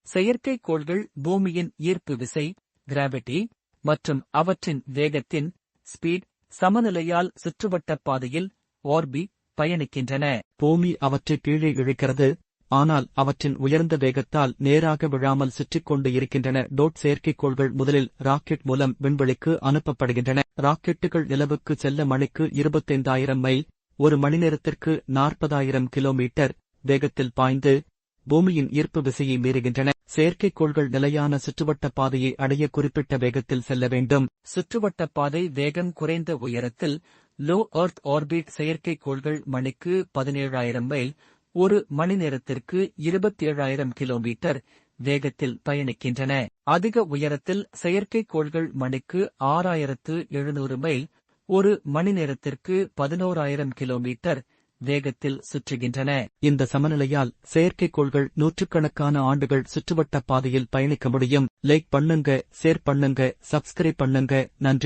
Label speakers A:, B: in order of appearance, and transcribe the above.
A: செயற்கைக்கோள்கள் பூமியின் ஈர்ப்பு விசை, கிராவிட்டி, மற்றும் அவற்றின் வேகத்தின், ஸ்பீட், சமநிலையால் சுற்றுவட்டப் பாதையில், ஆர்பி, பயணிக்கின்றன.
B: பூமி அவற்றை கீழே இழுக்கிறது, ஆனால் அவற்றின் உயர்ந்த வேகத்தால் நேராக விழாமல் சுற்றிக் கொண்டு இருக்கின்றன. செயற்கைக்கோள்கள் முதலில் ராக்கெட் மூலம் விண்வெளிக்கு அனுப்பப்படுகின்றன. ராக்கெட்டுகள் நிலவுக்கு செல்ல மணிக்கு 25,000 மைல், ஒரு மணி நேரத்திற்கு 40,000 கிலோமீட்டர் வேகத்தில் பாய்ந்து பூமியின் ஈர்ப்பு விசையை மீறுகின்றன. செயற்கைக்கோள்கள் நிலையான சுற்றுவட்டப் பாதையை அடைய குறிப்பிட்ட வேகத்தில் செல்ல வேண்டும்.
A: சுற்றுவட்டப் பாதை வேகம் குறைந்த உயரத்தில் லோ எர்த் ஆர்பிட் செயற்கைக்கோள்கள் மணிக்கு 17,000 மைல், ஒரு மணி நேரத்திற்கு 27,000 கிலோமீட்டர் வேகத்தில் பயணிக்கின்றன. அதிக உயரத்தில் செயற்கைக்கோள்கள் மணிக்கு 6,700 மைல், ஒரு மணி நேரத்திற்கு 11,000 கிலோமீட்டர் வேகத்தில் சுற்றுகின்றன.
B: இந்த சமநிலையால் செயற்கைக்கோள்கள் நூற்றுக்கணக்கான ஆண்டுகள் சுற்றுவட்டப் பாதையில் பயணிக்க முடியும். லைக் பண்ணுங்க, ஷேர் பண்ணுங்க, சப்ஸ்கிரைப் பண்ணுங்க. நன்றி.